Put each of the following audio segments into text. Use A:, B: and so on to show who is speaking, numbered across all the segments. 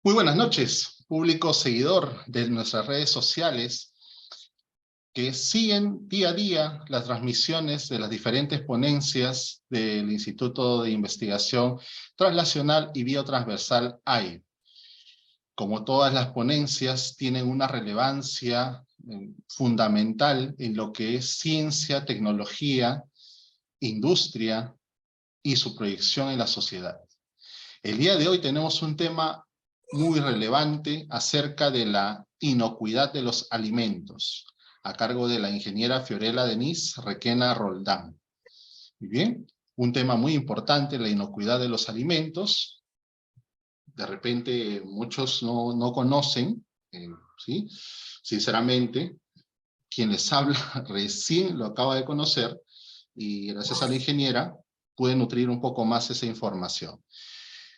A: Muy buenas noches, público seguidor de nuestras redes sociales que siguen día a día las transmisiones de las diferentes ponencias del Instituto de Investigación Translacional y Biotransversal AI. Como todas las ponencias, tienen una relevancia fundamental en lo que es ciencia, tecnología, industria y su proyección en la sociedad. El día de hoy tenemos un tema muy relevante acerca de la inocuidad de los alimentos, a cargo de la ingeniera Fiorella Denise Requena Roldán. Muy bien, un tema muy importante, la inocuidad de los alimentos. De repente muchos no conocen, ¿sí? Sinceramente, quien les habla recién lo acaba de conocer y gracias a la ingeniera pude nutrir un poco más esa información.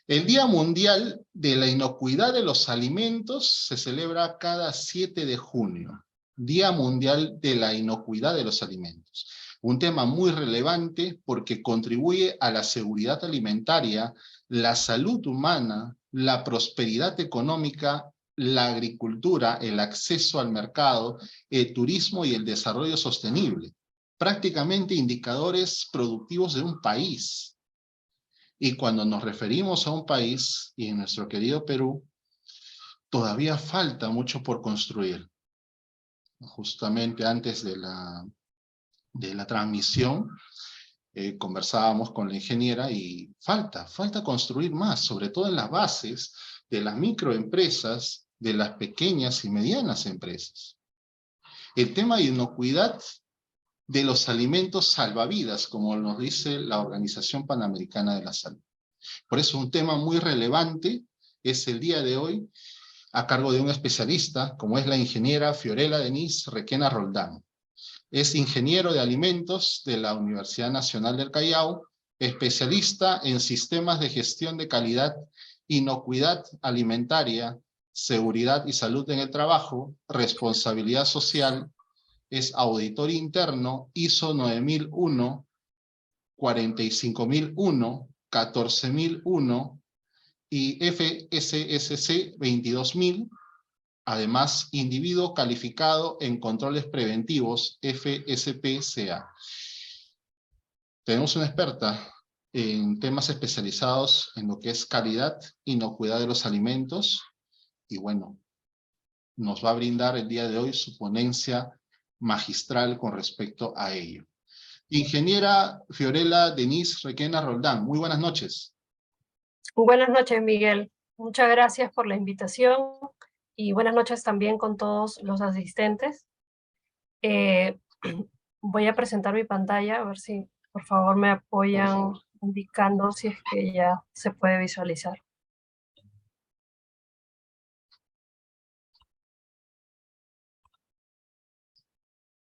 A: El Día Mundial de la Inocuidad de los Alimentos se celebra cada 7 de junio. Día Mundial de la Inocuidad de los Alimentos. Un tema muy relevante porque contribuye a la seguridad alimentaria, la salud humana, la prosperidad económica, la agricultura, el acceso al mercado, el turismo y el desarrollo sostenible. Prácticamente indicadores productivos de un país. Y cuando nos referimos a un país, y en nuestro querido Perú, todavía falta mucho por construir. Justamente antes de la transmisión, conversábamos con la ingeniera y falta construir más, sobre todo en las bases de las microempresas, de las pequeñas y medianas empresas. El tema de inocuidad de los alimentos salvavidas, como nos dice la Organización Panamericana de la Salud. Por eso un tema muy relevante es el día de hoy a cargo de un especialista, como es la ingeniera Fiorella Denise Requena Roldán. Es ingeniero de alimentos de la Universidad Nacional del Callao, especialista en sistemas de gestión de calidad, inocuidad alimentaria, seguridad y salud en el trabajo, responsabilidad social, es auditor interno ISO 9001, 45001, 14001 y FSSC 22000, además individuo calificado en controles preventivos FSPCA. Tenemos una experta en temas especializados en lo que es calidad, inocuidad de los alimentos, y bueno, nos va a brindar el día de hoy su ponencia magistral con respecto a ello. Ingeniera Fiorella Denise Requena Roldán, muy buenas noches.
B: Buenas noches, Miguel. Muchas gracias por la invitación y buenas noches también con todos los asistentes. Voy a presentar mi pantalla, a ver si por favor me apoyan indicando si es que ya se puede visualizar.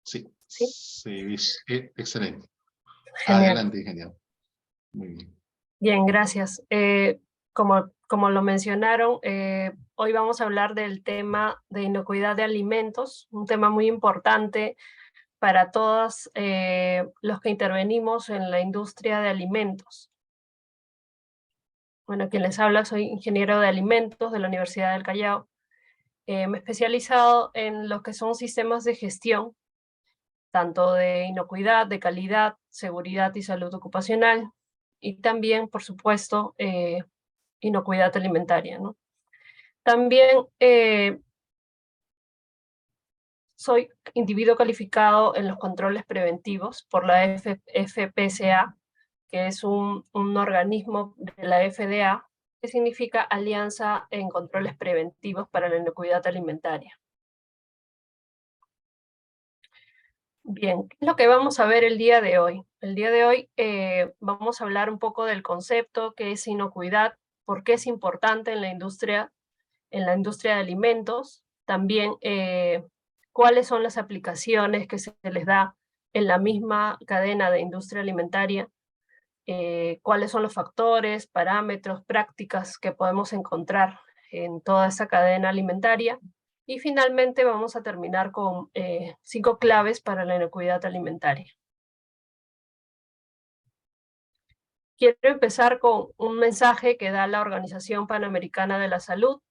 A: Sí,
B: ¿Sí?
A: sí, excelente.
B: Genial.
A: Adelante, ingeniero. Muy bien.
B: Bien, gracias. Como lo mencionaron, hoy vamos a hablar del tema de inocuidad de alimentos, un tema muy importante para todos los que intervenimos en la industria de alimentos. Bueno, quien les habla, soy ingeniero de alimentos de la Universidad del Callao. Me he especializado en lo que son sistemas de gestión, tanto de inocuidad, de calidad, seguridad y salud ocupacional, y también, por supuesto, inocuidad alimentaria, ¿no? También soy individuo calificado en los controles preventivos por la FPCA, que es un organismo de la FDA, que significa Alianza en Controles Preventivos para la Inocuidad Alimentaria. Bien, ¿qué es lo que vamos a ver el día de hoy? El día de hoy vamos a hablar un poco del concepto que es inocuidad, por qué es importante en la industria de alimentos, también cuáles son las aplicaciones que se les da en la misma cadena de industria alimentaria, cuáles son los factores, parámetros, prácticas que podemos encontrar en toda esa cadena alimentaria. Y finalmente vamos a terminar con 5 claves para la inocuidad alimentaria. Quiero empezar con un mensaje que da la Organización Panamericana de la Salud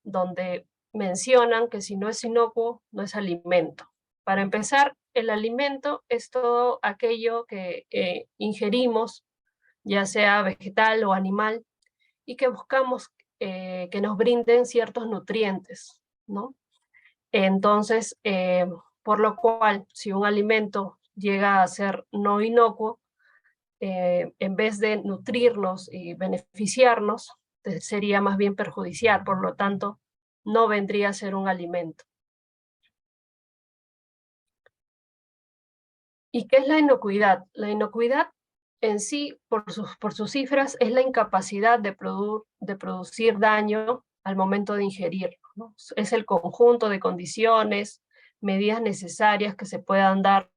B: donde mencionan que si no es inocuo, no es alimento. Para empezar, el alimento es todo aquello que ingerimos, ya sea vegetal o animal, y que buscamos que nos brinden ciertos nutrientes, ¿no? Entonces, por lo cual, si un alimento llega a ser no inocuo, en vez de nutrirnos y beneficiarnos, sería más bien perjudicial, por lo tanto, no vendría a ser un alimento. ¿Y qué es la inocuidad? La inocuidad en sí, por sus cifras, es la incapacidad de producir daño al momento de ingerirlo, ¿no? Es el conjunto de condiciones, medidas necesarias que se puedan dar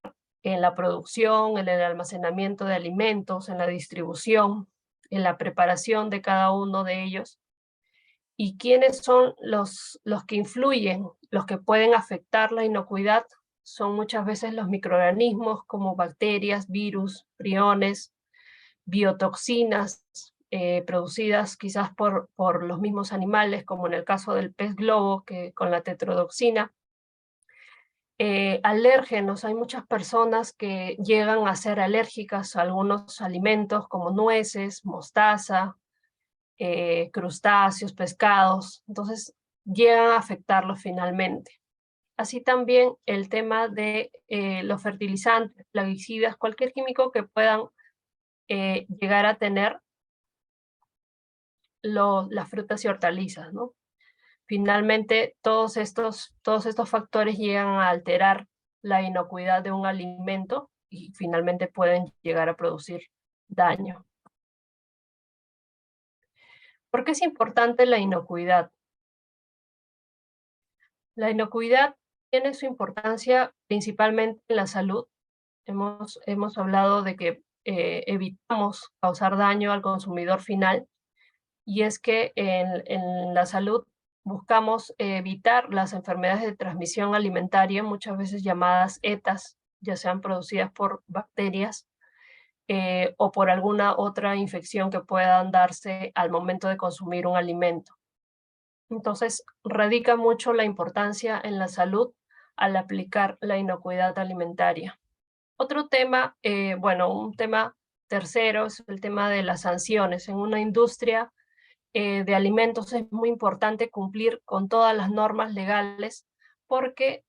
B: en la producción, en el almacenamiento de alimentos, en la distribución, en la preparación de cada uno de ellos. ¿Y quiénes son los que influyen, los que pueden afectar la inocuidad? Son muchas veces los microorganismos como bacterias, virus, priones, biotoxinas producidas quizás por los mismos animales, como en el caso del pez globo, que con la tetrodoxina. Alérgenos, hay muchas personas que llegan a ser alérgicas a algunos alimentos como nueces, mostaza, crustáceos, pescados, entonces llegan a afectarlos finalmente. Así también el tema de los fertilizantes, plaguicidas, cualquier químico que puedan llegar a tener las frutas y hortalizas, ¿no? Finalmente, todos estos factores llegan a alterar la inocuidad de un alimento y finalmente pueden llegar a producir daño. ¿Por qué es importante la inocuidad? La inocuidad tiene su importancia principalmente en la salud. Hemos hablado de que evitamos causar daño al consumidor final, y es que en la salud buscamos evitar las enfermedades de transmisión alimentaria, muchas veces llamadas ETAs, ya sean producidas por bacterias o por alguna otra infección que puedan darse al momento de consumir un alimento. Entonces, radica mucho la importancia en la salud al aplicar la inocuidad alimentaria. Otro tema, bueno, un tema tercero es el tema de las sanciones. En una industria de alimentos es muy importante cumplir con todas las normas legales porque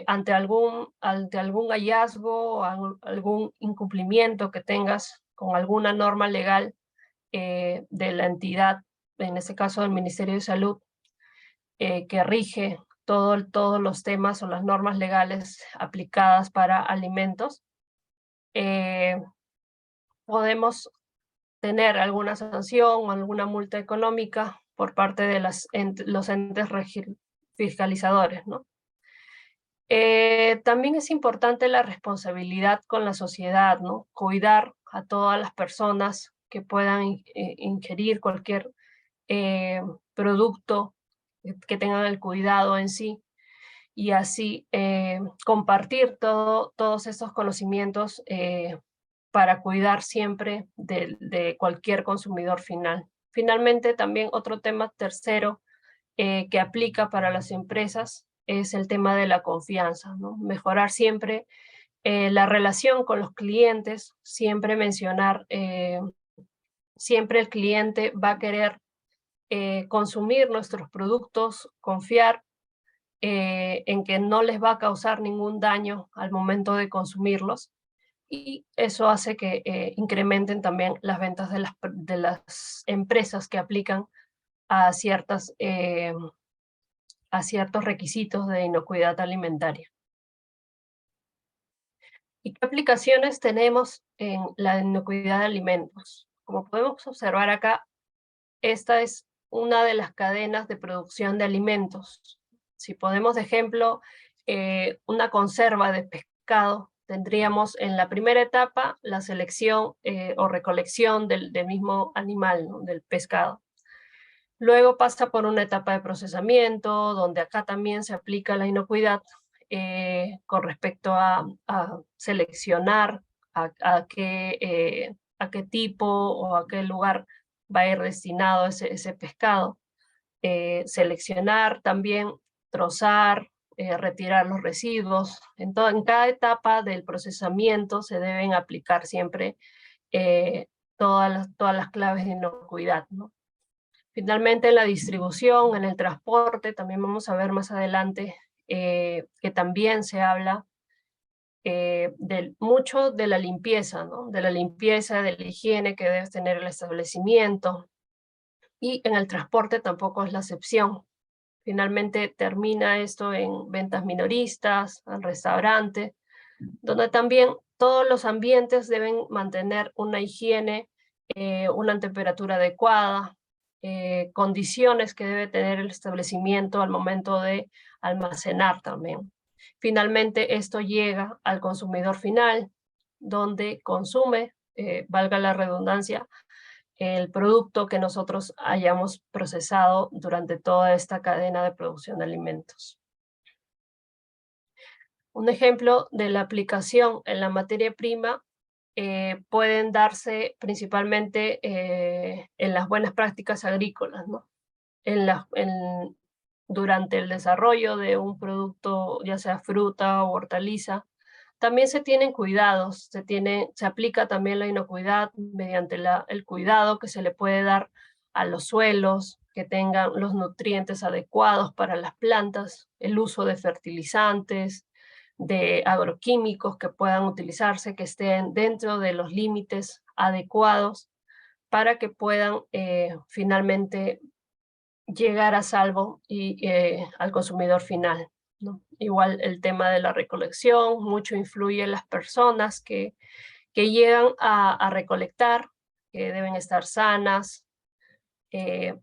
B: ante algún hallazgo o algún incumplimiento que tengas con alguna norma legal de la entidad, en este caso del Ministerio de Salud, que rige todos los temas o las normas legales aplicadas para alimentos, eh, podemos tener alguna sanción o alguna multa económica por parte de los entes fiscalizadores, ¿no? También es importante la responsabilidad con la sociedad, ¿no? Cuidar a todas las personas que puedan ingerir cualquier producto que tengan el cuidado en sí y así compartir todos estos conocimientos para cuidar siempre de cualquier consumidor final. Finalmente, también otro tema tercero que aplica para las empresas es el tema de la confianza, ¿no? Mejorar siempre la relación con los clientes, siempre mencionar, siempre el cliente va a querer consumir nuestros productos, confiar en que no les va a causar ningún daño al momento de consumirlos y eso hace que incrementen también las ventas de las empresas que aplican a, a ciertos requisitos de inocuidad alimentaria. ¿Y qué aplicaciones tenemos en la inocuidad de alimentos? Como podemos observar acá, esta es una de las cadenas de producción de alimentos. Si ponemos de ejemplo una conserva de pescado, tendríamos en la primera etapa la selección o recolección del mismo animal, ¿no? Del pescado. Luego pasa por una etapa de procesamiento, donde acá también se aplica la inocuidad con respecto a seleccionar a qué tipo o a qué lugar va a ir destinado ese pescado. seleccionar también, trozar, retirar los residuos. En cada etapa del procesamiento se deben aplicar siempre todas las claves de inocuidad, ¿no? Finalmente, en la distribución, en el transporte, también vamos a ver más adelante que también se habla mucho de la limpieza, ¿no? De la limpieza, de la higiene que debe tener el establecimiento. Y en el transporte tampoco es la excepción. Finalmente termina esto en ventas minoristas, en restaurantes, donde también todos los ambientes deben mantener una higiene, una temperatura adecuada, condiciones que debe tener el establecimiento al momento de almacenar también. Finalmente, esto llega al consumidor final, donde consume, valga la redundancia, el producto que nosotros hayamos procesado durante toda esta cadena de producción de alimentos. Un ejemplo de la aplicación en la materia prima pueden darse principalmente en las buenas prácticas agrícolas, ¿no? Durante el desarrollo de un producto, ya sea fruta o hortaliza, también se tienen cuidados, se aplica también la inocuidad mediante el cuidado que se le puede dar a los suelos, que tengan los nutrientes adecuados para las plantas, el uso de fertilizantes, de agroquímicos que puedan utilizarse, que estén dentro de los límites adecuados para que puedan finalmente llegar a salvo y al consumidor final, ¿no? Igual el tema de la recolección, mucho influye en las personas que llegan a recolectar, que deben estar sanas.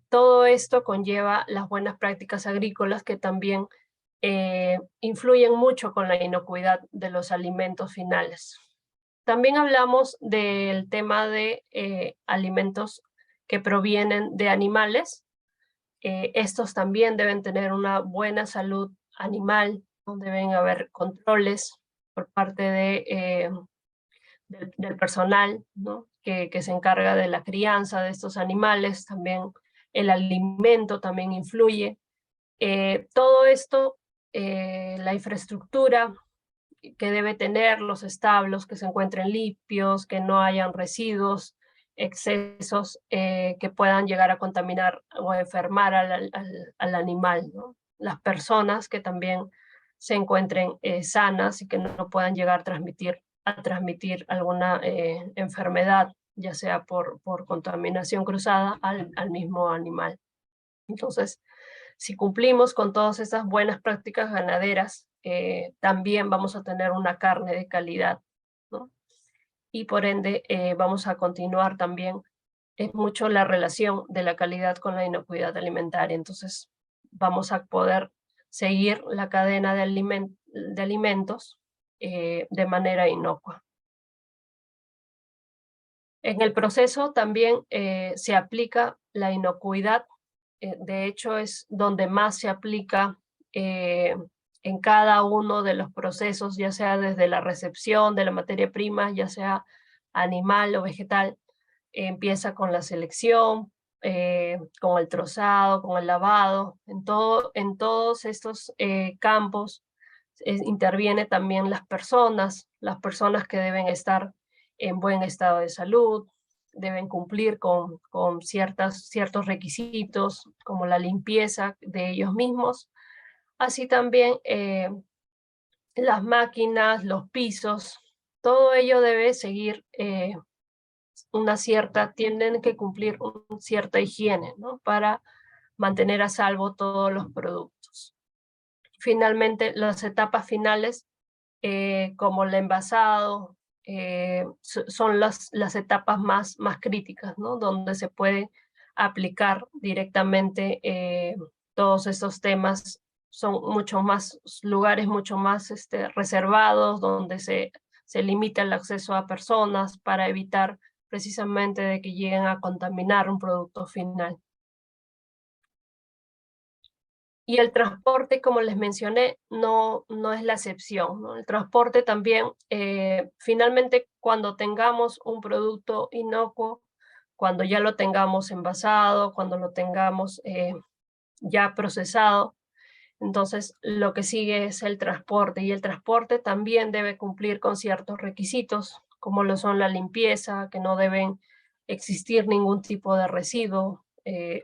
B: Todo esto conlleva las buenas prácticas agrícolas que también influyen mucho con la inocuidad de los alimentos finales. También hablamos del tema de alimentos que provienen de animales. Estos también deben tener una buena salud animal, ¿no? Deben haber controles por parte del personal, ¿no? que se encarga de la crianza de estos animales. También el alimento también influye. Todo esto, la infraestructura que debe tener, los establos que se encuentren limpios, que no hayan residuos, excesos que puedan llegar a contaminar o a enfermar al animal, ¿no? Las personas que también se encuentren sanas y que no puedan llegar a transmitir alguna enfermedad, ya sea por contaminación cruzada al mismo animal. Entonces, si cumplimos con todas estas buenas prácticas ganaderas, también vamos a tener una carne de calidad, ¿no? Y por ende vamos a continuar también. Es mucho la relación de la calidad con la inocuidad alimentaria. Entonces, vamos a poder seguir la cadena de alimentos de manera inocua. En el proceso también se aplica la inocuidad. De hecho, es donde más se aplica en cada uno de los procesos, ya sea desde la recepción de la materia prima, ya sea animal o vegetal. Empieza con la selección, con el trozado, con el lavado. En todos estos campos interviene también las personas que deben estar en buen estado de salud, deben cumplir con ciertos requisitos, como la limpieza de ellos mismos. Así también las máquinas, los pisos, todo ello debe seguir tienen que cumplir una cierta higiene, ¿no? Para mantener a salvo todos los productos. Finalmente, las etapas finales, como el envasado, son las etapas más críticas, ¿no? Donde se puede aplicar directamente todos estos temas. Son lugares mucho más reservados, donde se limita el acceso a personas para evitar precisamente de que lleguen a contaminar un producto final. Y el transporte, como les mencioné, no es la excepción, ¿no? El transporte también, finalmente, cuando tengamos un producto inocuo, cuando ya lo tengamos envasado, cuando lo tengamos ya procesado. Entonces, lo que sigue es el transporte, y el transporte también debe cumplir con ciertos requisitos, como lo son la limpieza, que no deben existir ningún tipo de residuo.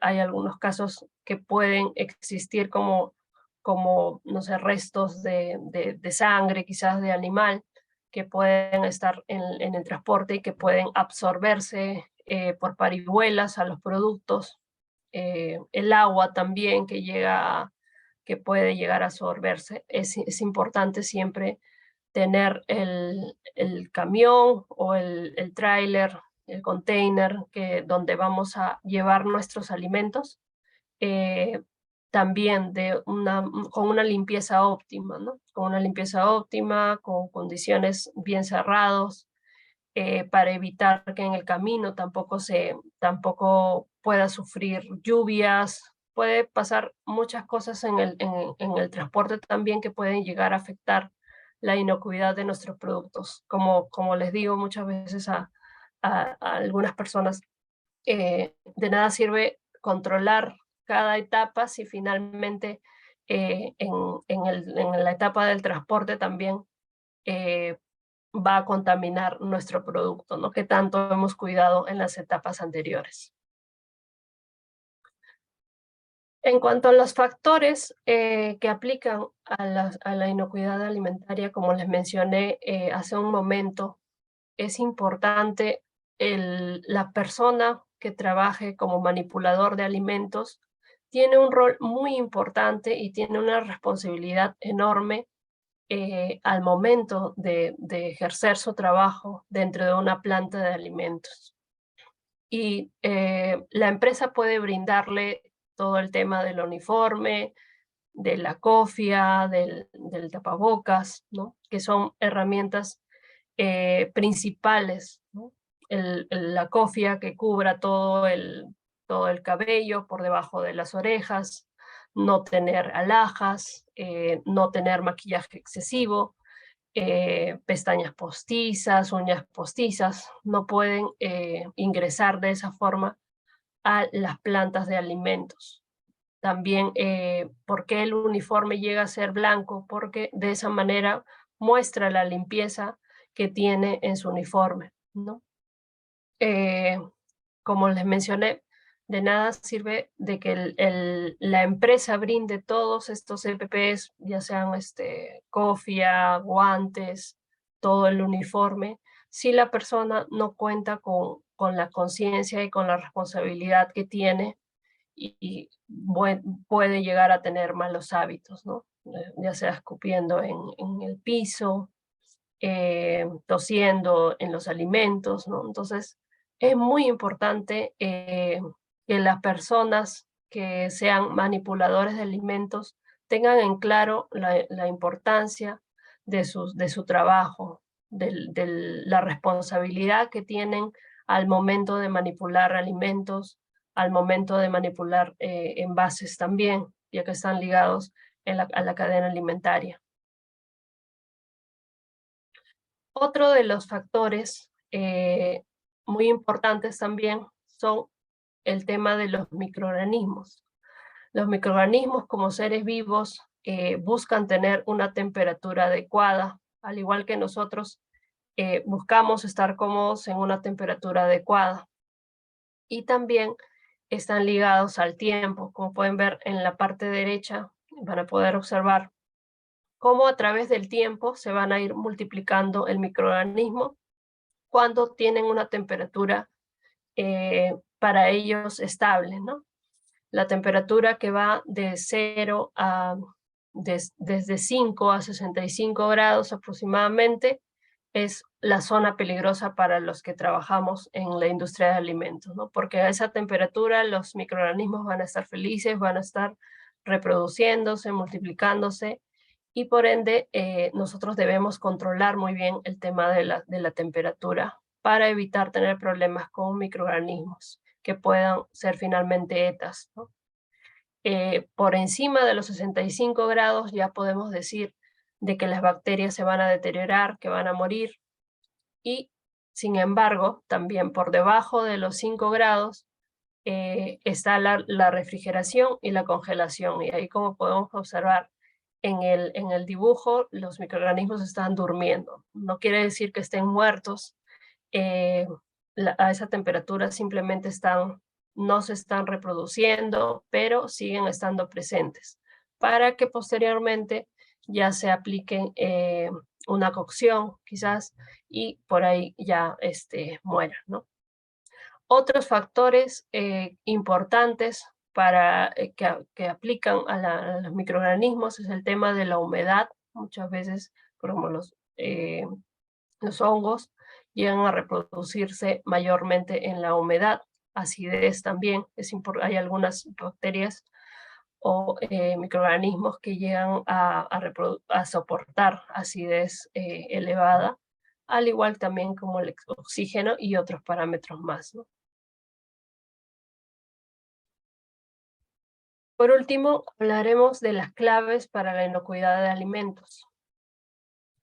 B: Hay algunos casos que pueden existir como no sé, restos de sangre, quizás de animal, que pueden estar en el transporte y que pueden absorberse por parihuelas a los productos. El agua también que puede llegar a absorberse. Es importante siempre tener el camión o el tráiler, el container donde vamos a llevar nuestros alimentos, eh, también con una limpieza óptima, ¿no? Con una limpieza óptima, con condiciones bien cerrados, para evitar que en el camino tampoco pueda sufrir lluvias. Puede pasar muchas cosas en el transporte también que pueden llegar a afectar la inocuidad de nuestros productos. Como les digo muchas veces a algunas personas, de nada sirve controlar cada etapa si finalmente en la etapa del transporte también eh, va a contaminar nuestro producto, ¿no? Que tanto hemos cuidado en las etapas anteriores. En cuanto a los factores que aplican a la inocuidad alimentaria, como les mencioné hace un momento, es importante la persona que trabaje como manipulador de alimentos tiene un rol muy importante y tiene una responsabilidad enorme al momento de ejercer su trabajo dentro de una planta de alimentos. Y la empresa puede brindarle todo el tema del uniforme, de la cofia, del tapabocas, ¿no? Que son herramientas principales, ¿no? La cofia que cubra todo el cabello por debajo de las orejas, no tener alhajas, no tener maquillaje excesivo, pestañas postizas, uñas postizas, no pueden ingresar de esa forma a las plantas de alimentos. También, ¿por qué el uniforme llega a ser blanco? Porque de esa manera muestra la limpieza que tiene en su uniforme, ¿no? Eh, Como les mencioné, de nada sirve de que la empresa brinde todos estos EPPs, ya sean cofia, guantes, todo el uniforme, si la persona no cuenta con la conciencia y con la responsabilidad que tiene y puede llegar a tener malos hábitos, ¿no? Ya sea escupiendo en el piso, tosiendo en los alimentos, ¿no? Entonces, es muy importante que las personas que sean manipuladores de alimentos tengan en claro la importancia de su trabajo, de la responsabilidad que tienen al momento de manipular alimentos, al momento de manipular envases también, ya que están ligados a la cadena alimentaria. Otro de los factores muy importantes también son el tema de los microorganismos. Los microorganismos como seres vivos buscan tener una temperatura adecuada, al igual que nosotros buscamos estar cómodos en una temperatura adecuada. Y también están ligados al tiempo. Como pueden ver en la parte derecha, van a poder observar cómo a través del tiempo se van a ir multiplicando el microorganismo cuando tienen una temperatura para ellos estable, ¿no? La temperatura que va de 0 a desde 5 a 65 grados aproximadamente es la zona peligrosa para los que trabajamos en la industria de alimentos, ¿no? Porque a esa temperatura los microorganismos van a estar felices, van a estar reproduciéndose, multiplicándose, y por ende nosotros debemos controlar muy bien el tema de la temperatura para evitar tener problemas con microorganismos que puedan ser finalmente ETAs, ¿no? Por encima de los 65 grados ya podemos decir de que las bacterias se van a deteriorar, que van a morir, y sin embargo, también por debajo de los 5 grados está la refrigeración y la congelación. Y ahí, como podemos observar en el dibujo, los microorganismos están durmiendo. No quiere decir que estén muertos. eh, a esa temperatura simplemente no se están reproduciendo, pero siguen estando presentes, para que posteriormente ya se apliquen una cocción, quizás, y por ahí ya mueran, ¿no? Otros factores importantes que aplican a los microorganismos es el tema de la humedad. Muchas veces, como los hongos llegan a reproducirse mayormente en la humedad. Acidez también, hay algunas bacterias o microorganismos que llegan a soportar acidez elevada, al igual también como el oxígeno y otros parámetros más, ¿no? Por último, hablaremos de las claves para la inocuidad de alimentos.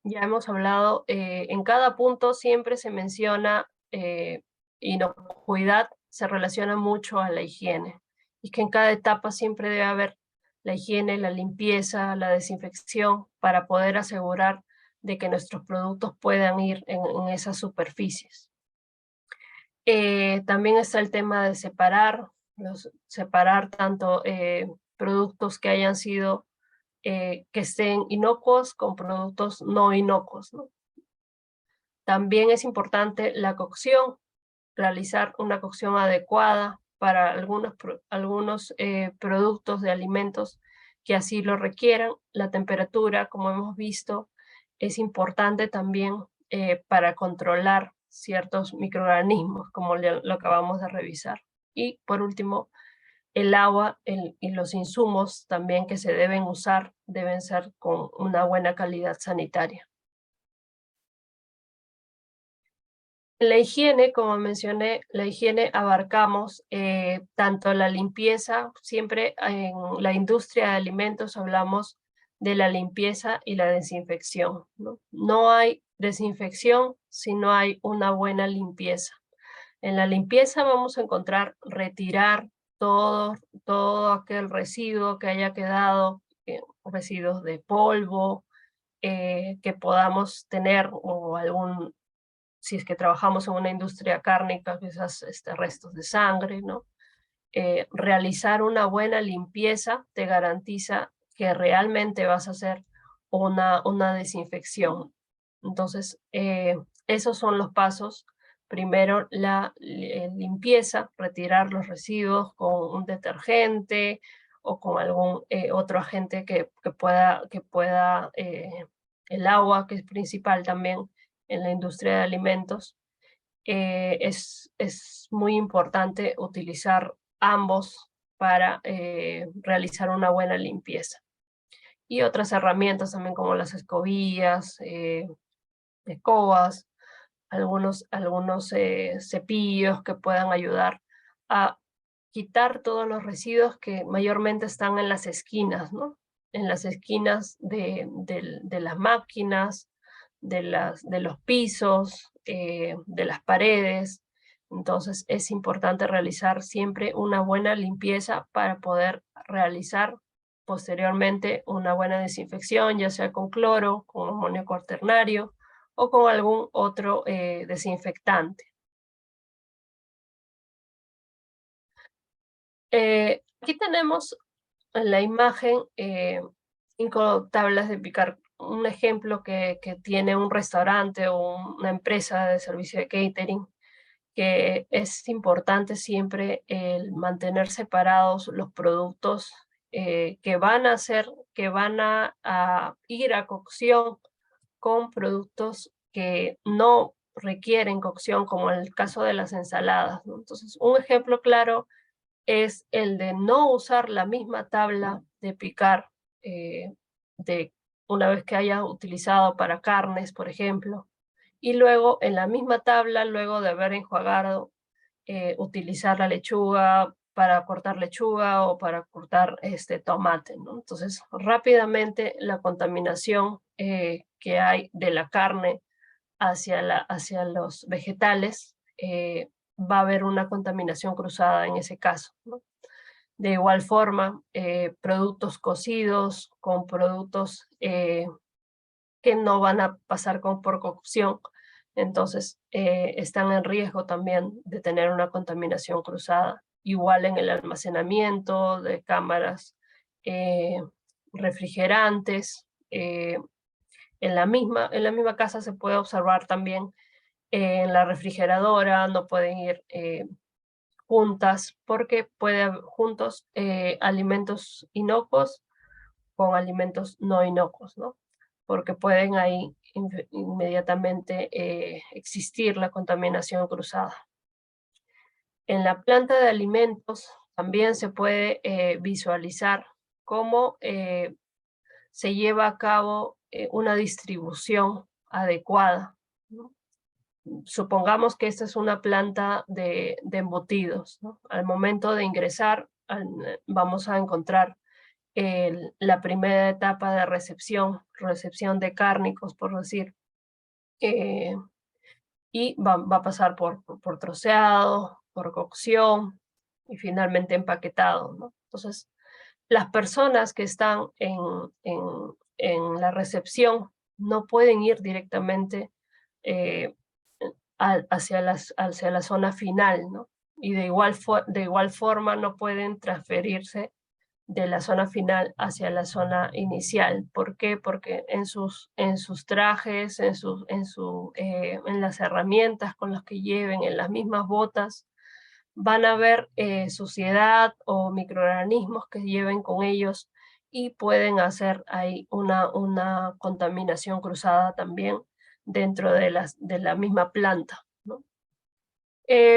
B: Ya hemos hablado, en cada punto siempre se menciona inocuidad, se relaciona mucho a la higiene, y que en cada etapa siempre debe haber la higiene, la limpieza, la desinfección, para poder asegurar de que nuestros productos puedan ir en esas superficies. También está el tema de separar tanto productos que hayan sido, que estén inocuos con productos no inocuos, ¿no? También es importante la cocción, realizar una cocción adecuada para algunos productos de alimentos que así lo requieran. La temperatura, como hemos visto, es importante también para controlar ciertos microorganismos, como lo acabamos de revisar. Y por último, el agua y los insumos también que se deben usar deben ser con una buena calidad sanitaria. La higiene, como mencioné, la higiene abarcamos tanto la limpieza. Siempre en la industria de alimentos hablamos de la limpieza y la desinfección, ¿no? No hay desinfección si no hay una buena limpieza. En la limpieza vamos a encontrar retirar todo aquel residuo que haya quedado, residuos de polvo que podamos tener, o si es que trabajamos en una industria cárnica, quizás restos de sangre, ¿no? Realizar una buena limpieza te garantiza que realmente vas a hacer una desinfección. Entonces, esos son los pasos. Primero, la limpieza, retirar los residuos con un detergente o con algún otro agente que pueda el agua, que es principal también en la industria de alimentos. Es muy importante utilizar ambos para realizar una buena limpieza. Y otras herramientas también, como las escobillas, escobas, algunos cepillos que puedan ayudar a quitar todos los residuos que mayormente están en las esquinas, ¿no? En las esquinas de las máquinas, de los pisos, de las paredes. Entonces es importante realizar siempre una buena limpieza para poder realizar posteriormente una buena desinfección, ya sea con cloro, con amonio cuaternario o con algún otro desinfectante. Aquí tenemos en la imagen 5 tablas de picar. Un ejemplo que tiene un restaurante o una empresa de servicio de catering, que es importante siempre el mantener separados los productos que van a ir a cocción, con productos que no requieren cocción, como en el caso de las ensaladas, ¿no? Entonces, un ejemplo claro es el de no usar la misma tabla de picar eh, de una vez que haya utilizado para carnes, por ejemplo, y luego en la misma tabla, luego de haber enjuagado, utilizar la lechuga para cortar lechuga o para cortar tomate, ¿no? Entonces, rápidamente la contaminación que hay de la carne hacia los vegetales va a haber una contaminación cruzada en ese caso, ¿no? De igual forma, productos cocidos con productos que no van a pasar por cocción, entonces están en riesgo también de tener una contaminación cruzada. Igual en el almacenamiento de cámaras eh, refrigerantes. En la misma casa se puede observar también en la refrigeradora, no pueden ir juntas porque puede haber juntos alimentos inocuos con alimentos no inocuos, ¿no? Porque pueden ahí inmediatamente existir la contaminación cruzada. En la planta de alimentos también se puede visualizar cómo se lleva a cabo una distribución adecuada, ¿no? Supongamos que esta es una planta de embutidos, ¿no? Al momento de ingresar, vamos a encontrar la primera etapa de recepción de cárnicos, por decir, eh, y va a pasar por troceado, por cocción y finalmente empaquetado, ¿no? Entonces, las personas que están en la recepción no pueden ir directamente eh, hacia la zona final, ¿no? Y de igual forma no pueden transferirse de la zona final hacia la zona inicial. ¿Por qué? Porque en sus trajes, en las herramientas con las que lleven, en las mismas botas, van a haber suciedad o microorganismos que lleven con ellos y pueden hacer ahí una contaminación cruzada también dentro de la misma planta, ¿no?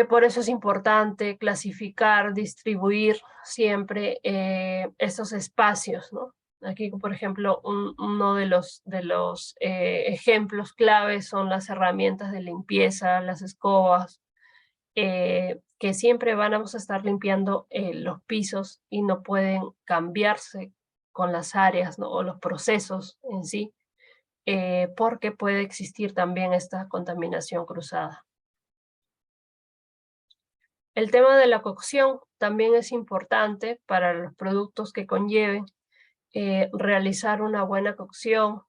B: Por eso es importante clasificar, distribuir siempre esos espacios, ¿no? Aquí, por ejemplo, uno de los ejemplos claves son las herramientas de limpieza, las escobas, que siempre vamos a estar limpiando los pisos y no pueden cambiarse con las áreas, ¿no? O los procesos en sí, porque puede existir también esta contaminación cruzada. El tema de la cocción también es importante para los productos que conlleven realizar una buena cocción.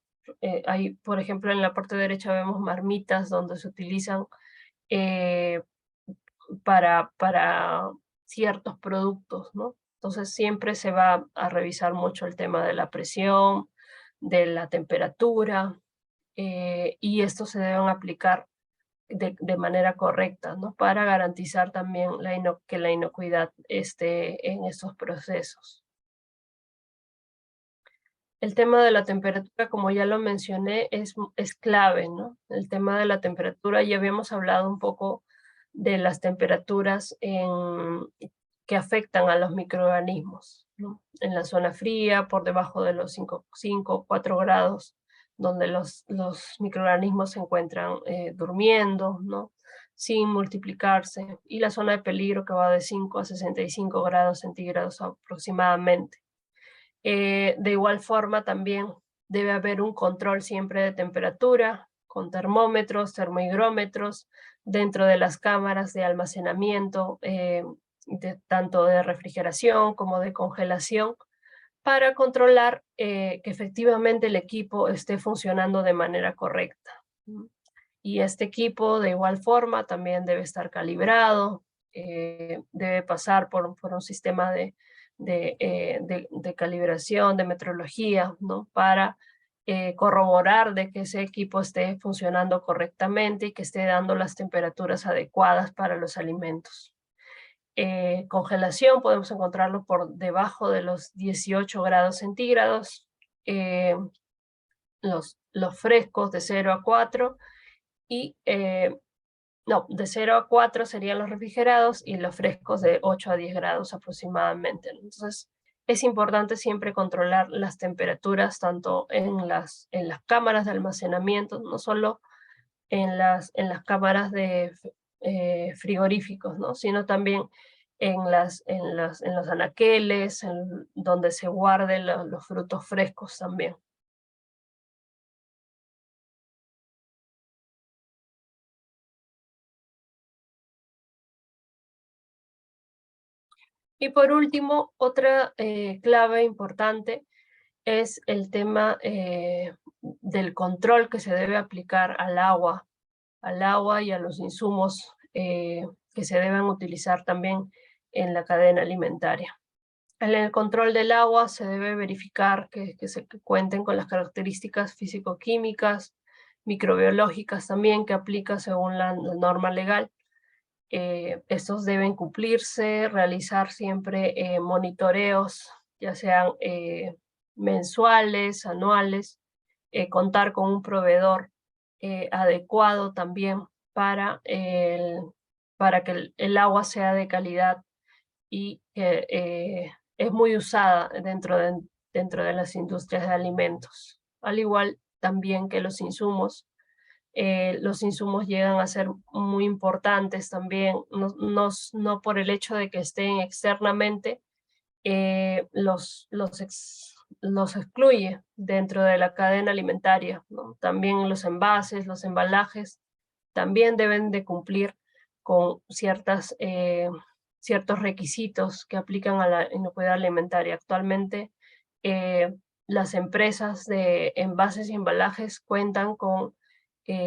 B: Ahí, por ejemplo, en la parte derecha vemos marmitas donde se utilizan eh, para ciertos productos, ¿no? Entonces siempre se va a revisar mucho el tema de la presión, de la temperatura, y estos se deben aplicar de manera correcta, ¿no? Para garantizar también que la inocuidad esté en estos procesos. El tema de la temperatura, como ya lo mencioné, es clave, ¿no? El tema de la temperatura, ya habíamos hablado un poco de las temperaturas que afectan a los microorganismos, ¿no? En la zona fría, por debajo de los 5 4 grados, donde los microorganismos se encuentran durmiendo, ¿no? Sin multiplicarse. Y la zona de peligro que va de 5 a 65 grados centígrados aproximadamente. De igual forma, también debe haber un control siempre de temperatura con termómetros, termohigrómetros dentro de las cámaras de almacenamiento, tanto de refrigeración como de congelación, para controlar que efectivamente el equipo esté funcionando de manera correcta. Y este equipo, de igual forma, también debe estar calibrado, debe pasar por un sistema de calibración, de metrología, ¿no? Para corroborar de que ese equipo esté funcionando correctamente y que esté dando las temperaturas adecuadas para los alimentos. Congelación podemos encontrarlo por debajo de los 18 grados centígrados, eh, los frescos de 0 a 4 y no, de 0 a 4 serían los refrigerados y los frescos de 8 a 10 grados aproximadamente. Entonces, es importante siempre controlar las temperaturas tanto en las cámaras de almacenamiento, no solo en las cámaras de frigoríficos, ¿no? Sino también en los anaqueles, donde se guarden los frutos frescos también. Y por último, otra clave importante es el tema del control que se debe aplicar al agua y a los insumos que se deben utilizar también en la cadena alimentaria. En el control del agua se debe verificar que cuenten con las características físico-químicas, microbiológicas también que aplica según la norma legal. Estos deben cumplirse, realizar siempre monitoreos, ya sean mensuales, anuales, contar con un proveedor adecuado también para que el agua sea de calidad y que es muy usada dentro de las industrias de alimentos, al igual también que los insumos llegan a ser muy importantes también, no por el hecho de que estén externamente, los excluye dentro de la cadena alimentaria, ¿no? También los envases, los embalajes, también deben de cumplir con ciertos requisitos que aplican a la inocuidad alimentaria. Actualmente, eh, las empresas de envases y embalajes cuentan con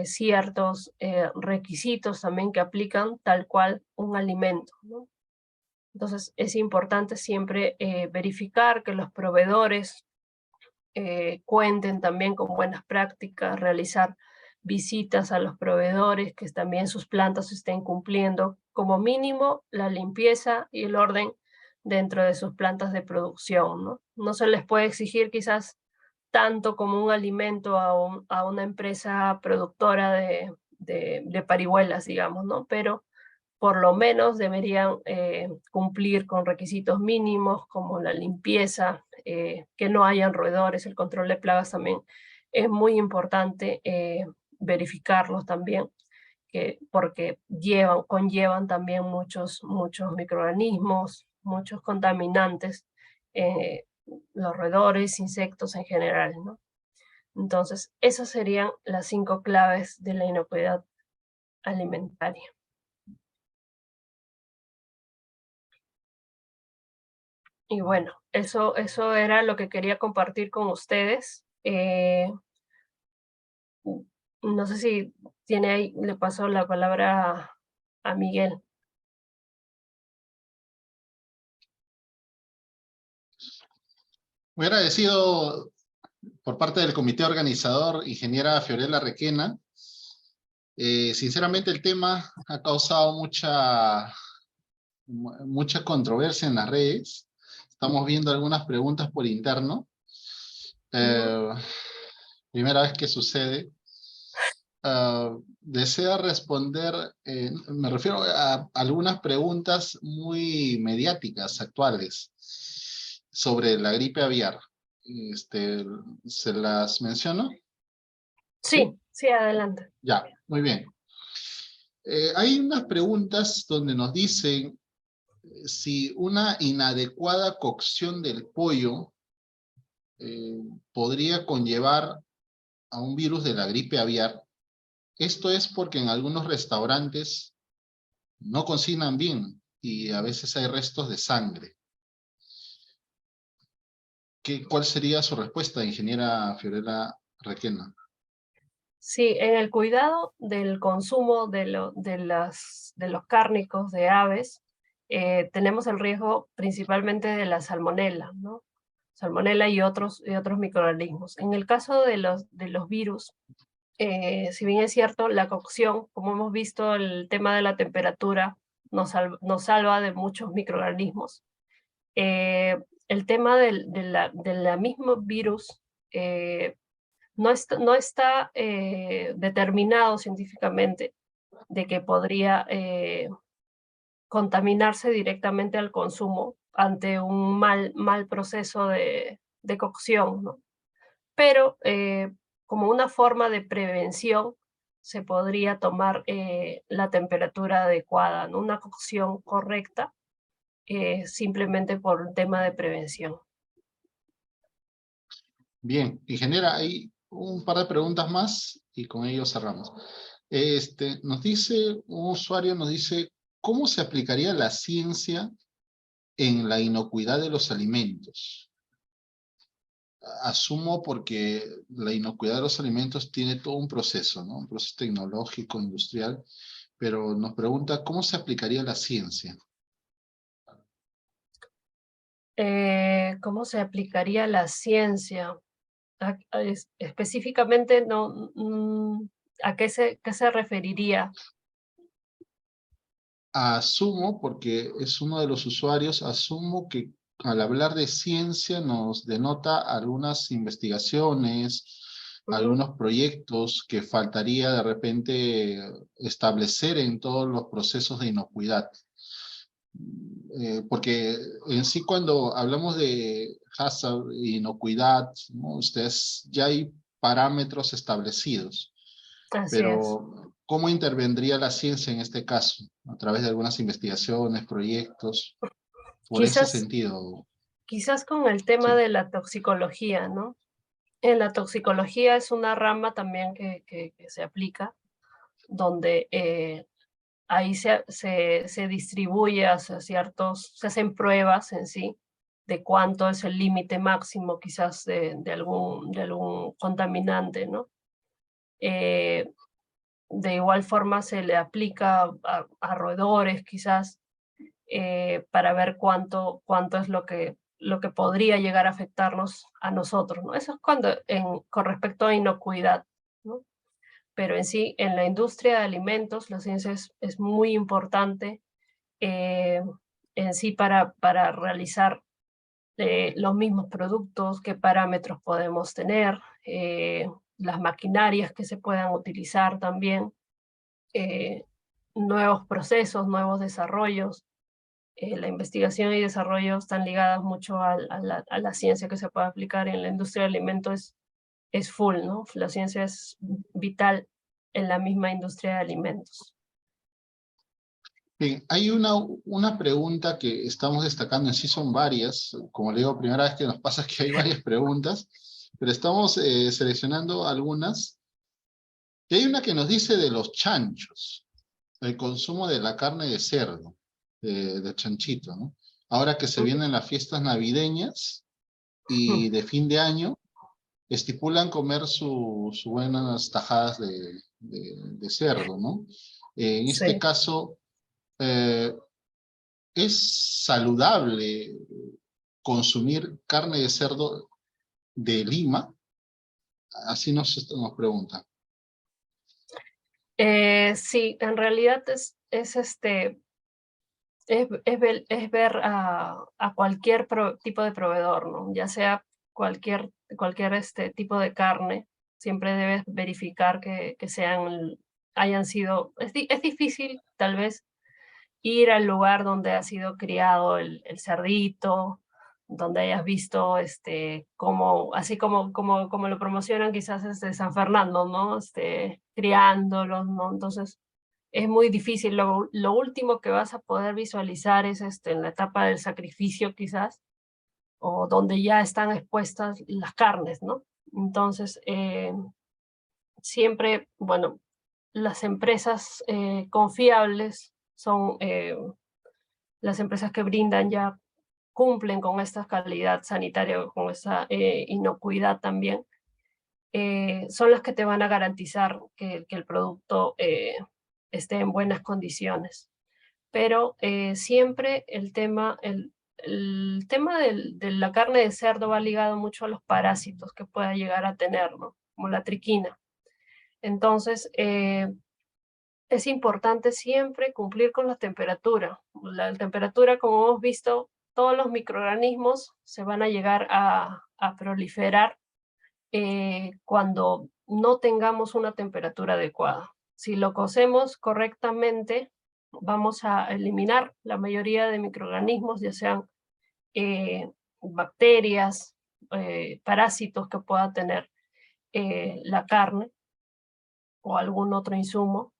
B: ciertos requisitos también que aplican tal cual un alimento, ¿no? Entonces, es importante siempre verificar que los proveedores cuenten también con buenas prácticas, realizar visitas a los proveedores, que también sus plantas estén cumpliendo como mínimo la limpieza y el orden dentro de sus plantas de producción, ¿no? No se les puede exigir quizás tanto como un alimento a una empresa productora de parihuelas, digamos, ¿no? Pero por lo menos deberían cumplir con requisitos mínimos como la limpieza, que no hayan roedores, el control de plagas también es muy importante verificarlos también, porque conllevan también muchos microorganismos, muchos contaminantes, eh, los roedores, insectos en general, ¿no? Entonces, esas serían las 5 claves de la inocuidad alimentaria. Y bueno, eso era lo que quería compartir con ustedes. No sé si tiene ahí, le paso la palabra a Miguel.
A: Muy agradecido por parte del comité organizador, ingeniera Fiorella Requena. Sinceramente el tema ha causado mucha controversia en las redes. Estamos viendo algunas preguntas por interno.
B: Ujú.
A: Eh, Primera vez que sucede. Desea responder, me refiero a algunas preguntas muy mediáticas actuales sobre la gripe aviar. ¿Se las menciono? ¿Sí?
B: Sí, sí, adelante.
A: Ya, muy bien. Hay unas preguntas donde nos dicen si una inadecuada cocción del pollo eh, podría conllevar a un virus de la gripe aviar. Esto es porque en algunos restaurantes no cocinan bien y a veces hay restos de sangre. ¿Cuál sería su respuesta, ingeniera Fiorella Requena?
B: Sí, en el cuidado del consumo de los cárnicos de aves, tenemos el riesgo principalmente de la salmonela, ¿no? Salmonela y otros microorganismos. En el caso de los virus, si bien es cierto, la cocción, como hemos visto, el tema de la temperatura nos salva de muchos microorganismos. El tema de la mismo virus no está determinado científicamente de que podría contaminarse directamente al consumo ante un mal proceso de cocción, ¿no? Pero como una forma de prevención se podría tomar la temperatura adecuada, ¿no? Una cocción correcta, simplemente por un tema de prevención.
A: Bien, ingeniera, hay un par de preguntas más y con ello cerramos. Un usuario nos dice, ¿cómo se aplicaría la ciencia en la inocuidad de los alimentos. Asumo porque la inocuidad de los alimentos tiene todo un proceso, ¿no? Un proceso tecnológico, industrial, pero nos pregunta cómo se aplicaría la ciencia.
B: ¿Cómo se aplicaría la ciencia? Específicamente, no, ¿a qué se referiría?
A: Asumo, porque es uno de los usuarios, asumo que al hablar de ciencia nos denota algunas investigaciones,
B: Ujú.
A: algunos proyectos que faltaría de repente establecer en todos los procesos de inocuidad. Porque en sí cuando hablamos de hazard, inocuidad, ¿no? Ustedes, ya hay parámetros establecidos,
B: Así es.
A: pero ¿cómo intervendría la ciencia en este caso? A través de algunas investigaciones, proyectos, por ese
B: Quizás,
A: sentido.
B: quizás con el tema
A: Sí.
B: de la toxicología, ¿no? En la toxicología es una rama también que se aplica, donde ahí se distribuye hacia ciertos, se hacen pruebas en sí de cuánto es el límite máximo quizás de algún contaminante, ¿no? Eh, de igual forma se le aplica a roedores quizás para ver cuánto es lo que podría llegar a afectarnos a nosotros, ¿no? Eso es con respecto a inocuidad, ¿no? Pero en sí, en la industria de alimentos, la ciencia es muy importante eh, en sí para realizar los mismos productos, qué parámetros podemos tener, las maquinarias que se puedan utilizar también, eh, nuevos procesos, nuevos desarrollos. La investigación y desarrollo están ligadas mucho a la ciencia que se puede aplicar en la industria de alimentos, es full, ¿no? La ciencia es vital en la misma industria de alimentos.
A: Bien, hay una pregunta que estamos destacando, en sí son varias, como le digo, primera vez que nos pasa que hay varias preguntas, pero estamos seleccionando algunas. Y hay una que nos dice de los chanchos, el consumo de la carne de cerdo, de chanchito, ¿no? Ahora que se
B: Ujú.
A: vienen las fiestas navideñas y de fin de año, estipulan comer sus buenas tajadas de cerdo, ¿no? En este
B: Sí.
A: caso, eh, ¿es saludable consumir carne de cerdo de Lima? Así nos preguntan.
B: Sí, en realidad es ver a cualquier tipo de proveedor, ¿no? Ya sea cualquier tipo de carne, siempre debes verificar que hayan sido, es difícil tal vez ir al lugar donde ha sido criado el cerdito, donde hayas visto, así como lo promocionan quizás desde San Fernando, ¿no? Criándolos, ¿no? Entonces, es muy difícil. Lo último que vas a poder visualizar es, en la etapa del sacrificio quizás, o donde ya están expuestas las carnes, ¿no? Entonces, siempre, bueno, las empresas, confiables son, las empresas que brindan ya cumplen con esta calidad sanitaria, con esa inocuidad también, son las que te van a garantizar que el producto esté en buenas condiciones. Pero siempre el tema de la carne de cerdo va ligado mucho a los parásitos que pueda llegar a tener, ¿no? Como la triquina. Entonces, es importante siempre cumplir con la temperatura. La temperatura, como hemos visto, todos los microorganismos se van a llegar a proliferar cuando no tengamos una temperatura adecuada. Si lo cocemos correctamente, vamos a eliminar la mayoría de microorganismos, ya sean bacterias, parásitos que pueda tener la carne o algún otro insumo,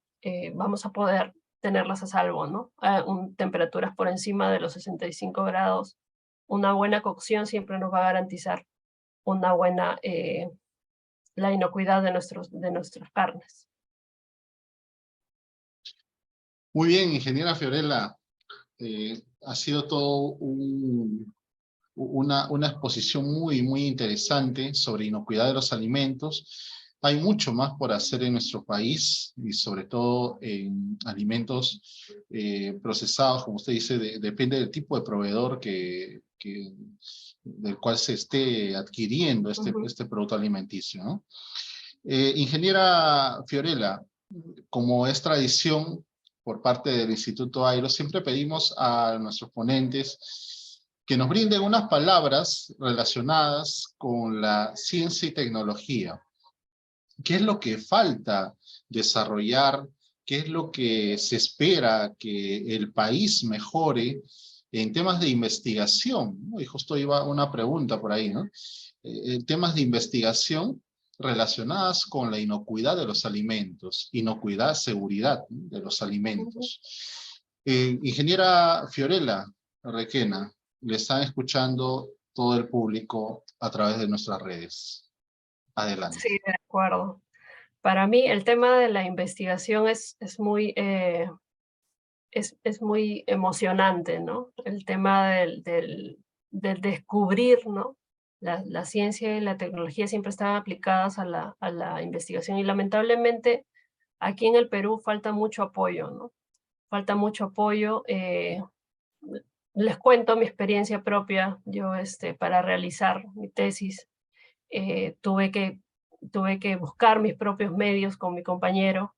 B: vamos a poder tenerlas a salvo, ¿no? Temperaturas por encima de los 65 grados. Una buena cocción siempre nos va a garantizar una buena, la inocuidad de nuestras carnes.
A: Muy bien, ingeniera Fiorella. Ha sido todo una exposición muy interesante sobre inocuidad de los alimentos. Hay mucho más por hacer en nuestro país y sobre todo en alimentos procesados, como usted dice, depende del tipo de proveedor del cual se esté adquiriendo
B: Ujú.
A: este producto alimenticio, ¿no? Ingeniera Fiorella, como es tradición por parte del Instituto AIRO, siempre pedimos a nuestros ponentes que nos brinden unas palabras relacionadas con la ciencia y tecnología. ¿Qué es lo que falta desarrollar? ¿Qué es lo que se espera que el país mejore en temas de investigación, ¿no? Y justo iba una pregunta por ahí, ¿no? En temas de investigación relacionadas con la inocuidad de los alimentos, inocuidad, seguridad, ¿no?, de los
B: Ujú.
A: alimentos. Ingeniera Fiorella Requena, le están escuchando todo el público a través de nuestras redes. Adelante.
B: Sí, de acuerdo. Para mí el tema de la investigación es muy emocionante, ¿no? El tema del descubrir, ¿no? La ciencia y la tecnología siempre están aplicadas a la investigación y lamentablemente aquí en el Perú falta mucho apoyo, ¿no? Falta mucho apoyo. Les cuento mi experiencia propia. Yo, para realizar mi tesis, eh, tuve que, tuve que buscar mis propios medios con mi compañero,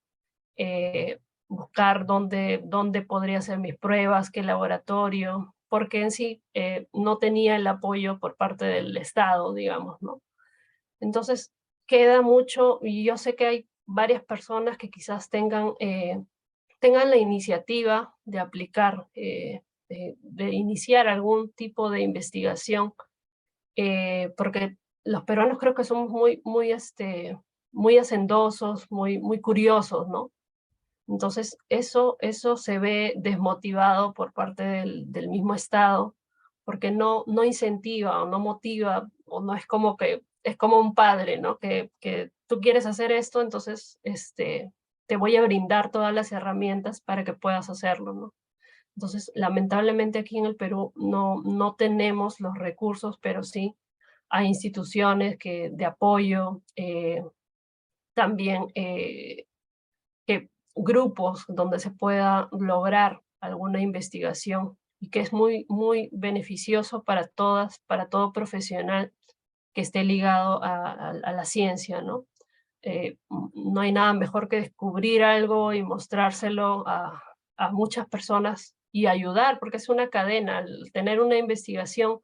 B: buscar dónde podría hacer mis pruebas, qué laboratorio, porque en sí no tenía el apoyo por parte del Estado, digamos, ¿no? Entonces, queda mucho, y yo sé que hay varias personas que quizás tengan la iniciativa de aplicar, de iniciar algún tipo de investigación, porque los peruanos creo que somos muy hacendosos, muy curiosos, ¿no? Entonces, eso se ve desmotivado por parte del mismo Estado, porque no incentiva o no motiva, o no es como que es como un padre, ¿no? Que tú quieres hacer esto, entonces, te voy a brindar todas las herramientas para que puedas hacerlo, ¿no? Entonces, lamentablemente aquí en el Perú no tenemos los recursos, pero sí hay instituciones de apoyo, también que grupos donde se pueda lograr alguna investigación y que es muy beneficioso para todo profesional que esté ligado a la ciencia, ¿no? No hay nada mejor que descubrir algo y mostrárselo a muchas personas y ayudar, porque es una cadena. Al tener una investigación,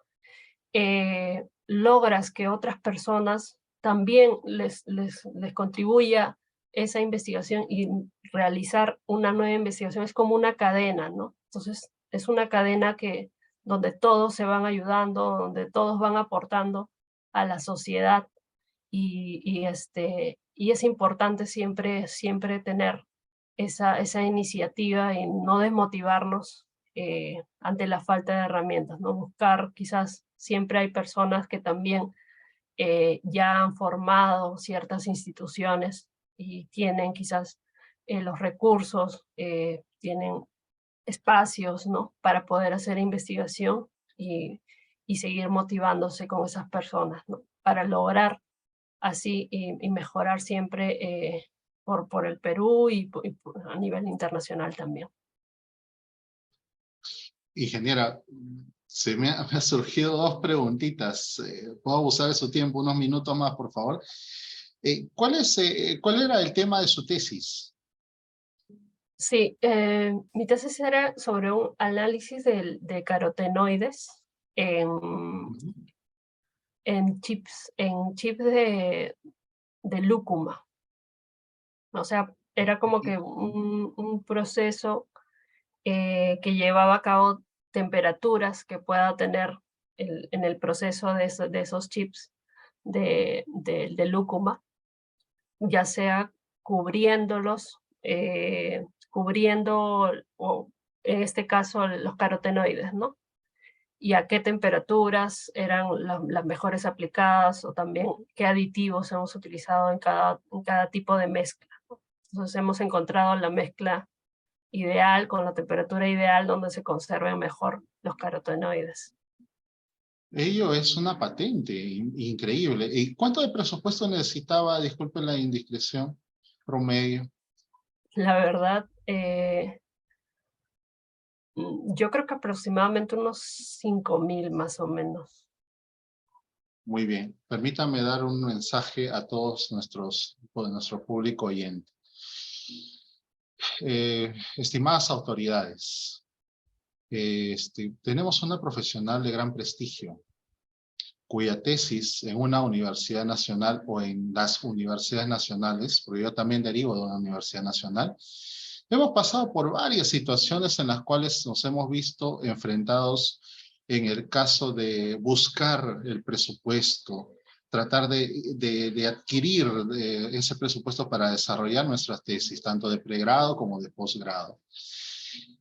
B: logras que otras personas también les contribuya esa investigación y realizar una nueva investigación. Es como una cadena, ¿no? Entonces, es una cadena donde todos se van ayudando, donde todos van aportando a la sociedad y es importante siempre tener esa iniciativa y no desmotivarnos ante la falta de herramientas, ¿no? Buscar, quizás siempre hay personas que también ya han formado ciertas instituciones y tienen quizás los recursos, tienen espacios, ¿no? Para poder hacer investigación y seguir motivándose con esas personas, ¿no? Para lograr así y mejorar siempre por el Perú a nivel internacional también.
A: Ingeniera, me ha surgido dos preguntitas. ¿Puedo abusar de su tiempo unos minutos más, por favor? ¿Cuál era el tema de su tesis?
B: Sí, mi tesis era sobre un análisis de carotenoides en,
A: Ujú.
B: en chips de lúcuma. O sea, era como que un proceso que llevaba a cabo temperaturas que pueda tener en el proceso de esos chips de lúcuma, ya sea cubriéndolos, cubriendo, o en este caso, los carotenoides, ¿no? Y a qué temperaturas eran las mejores aplicadas, o también qué aditivos hemos utilizado en cada tipo de mezcla, ¿no? Entonces hemos encontrado la mezcla ideal, con la temperatura ideal, donde se conserven mejor los carotenoides.
A: Ello es una patente increíble. ¿Y cuánto de presupuesto necesitaba, disculpe la indiscreción, promedio?
B: La verdad, yo creo que aproximadamente unos 5.000 más o menos.
A: Muy bien. Permítame dar un mensaje a todos nuestro público oyente. Estimadas autoridades, tenemos una profesional de gran prestigio, cuya tesis en una universidad nacional o en las universidades nacionales, porque yo también derivo de una universidad nacional, hemos pasado por varias situaciones en las cuales nos hemos visto enfrentados en el caso de buscar el presupuesto, tratar de adquirir ese presupuesto para desarrollar nuestras tesis, tanto de pregrado como de posgrado.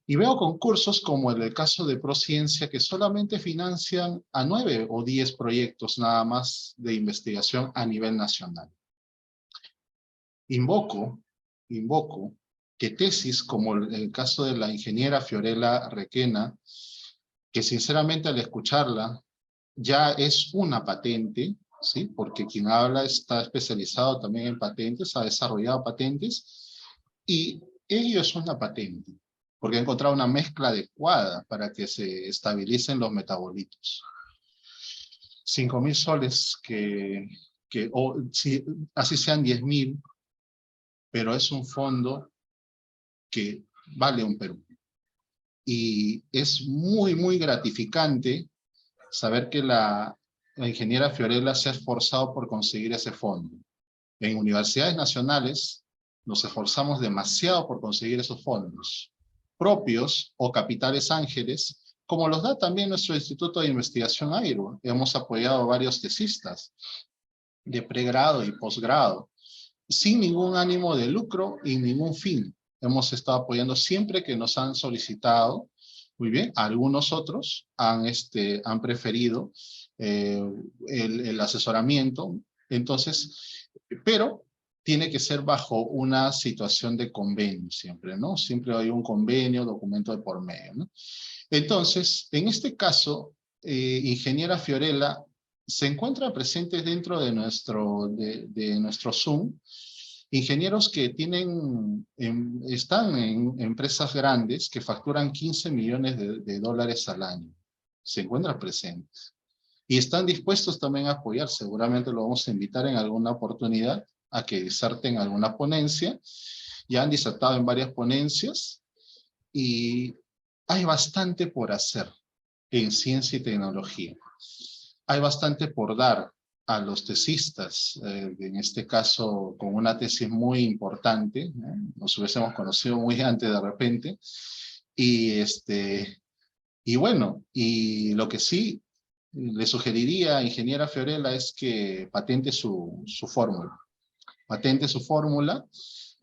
A: Y veo concursos como el caso de Prociencia que solamente financian a 9 o 10 proyectos nada más de investigación a nivel nacional. Invoco que tesis como el caso de la ingeniera Fiorella Requena, que sinceramente al escucharla ya es una patente, ¿sí? Porque quien habla está especializado también en patentes, ha desarrollado patentes, y ello es una patente, porque ha encontrado una mezcla adecuada para que se estabilicen los metabolitos. 5.000 soles o si, así sean 10.000, pero es un fondo que vale un Perú. Y es muy, muy gratificante saber que la ingeniera Fiorella se ha esforzado por conseguir ese fondo. En universidades nacionales nos esforzamos demasiado por conseguir esos fondos, propios o capitales ángeles, como los da también nuestro Instituto de Investigación AIRO. Hemos apoyado varios tesistas de pregrado y posgrado, sin ningún ánimo de lucro y ningún fin. Hemos estado apoyando siempre que nos han solicitado. Muy bien, algunos otros han preferido el asesoramiento. Entonces, pero tiene que ser bajo una situación de convenio siempre, ¿no? Siempre hay un convenio, documento de por medio, ¿no? Entonces, en este caso, ingeniera Fiorella se encuentra presente dentro de nuestro Zoom, ingenieros que están en empresas grandes que facturan 15 millones de dólares al año. Se encuentran presentes. Y están dispuestos también a apoyar. Seguramente lo vamos a invitar en alguna oportunidad a que diserten alguna ponencia. Ya han disertado en varias ponencias y hay bastante por hacer en ciencia y tecnología. Hay bastante por dar a los tesistas, en este caso con una tesis muy importante, nos hubiésemos conocido muy antes de repente, y bueno, y lo que sí le sugeriría a ingeniera Fiorella es que patente su fórmula. Patente su fórmula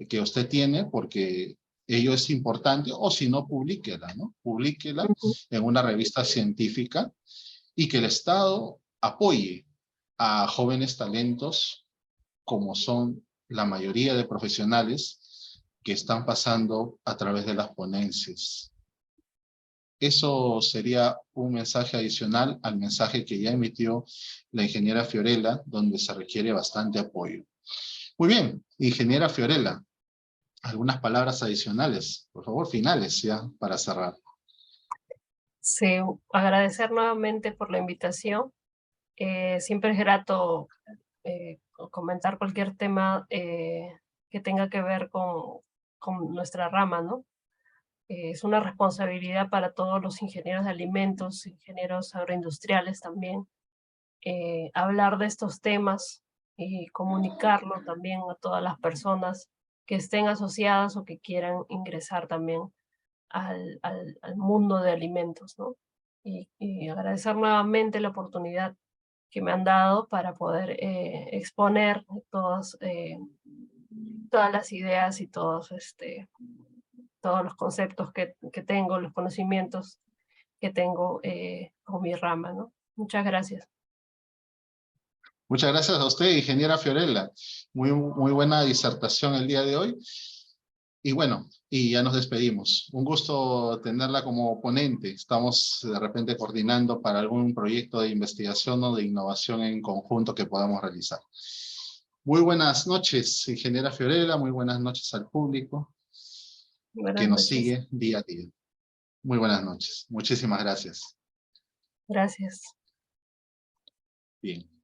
A: que usted tiene, porque ello es importante, o si no, publíquela, ¿no? Publíquela en una revista científica y que el Estado apoye a jóvenes talentos como son la mayoría de profesionales que están pasando a través de las ponencias. Eso sería un mensaje adicional al mensaje que ya emitió la ingeniera Fiorella, donde se requiere bastante apoyo. Muy bien, ingeniera Fiorella, algunas palabras adicionales, por favor, finales ya, para cerrar.
B: Sí, agradecer nuevamente por la invitación. Siempre es grato comentar cualquier tema que tenga que ver con nuestra rama, ¿no? Es una responsabilidad para todos los ingenieros de alimentos, ingenieros agroindustriales también, hablar de estos temas y comunicarlo también a todas las personas que estén asociadas o que quieran ingresar también al mundo de alimentos, ¿no? Y agradecer nuevamente la oportunidad que me han dado para poder exponer todas las ideas y todos los conceptos que tengo, los conocimientos que tengo con mi rama, ¿no? Muchas gracias.
A: Muchas gracias a usted, ingeniera Fiorella. Muy buena disertación el día de hoy. Y bueno, y ya nos despedimos. Un gusto tenerla como ponente. Estamos de repente coordinando para algún proyecto de investigación o de innovación en conjunto que podamos realizar. Muy buenas noches, ingeniera Fiorella. Muy buenas noches al público que
B: Buenas
A: nos
B: noches.
A: sigue día a día. Muy buenas noches. Muchísimas gracias.
B: Gracias.
A: Bien.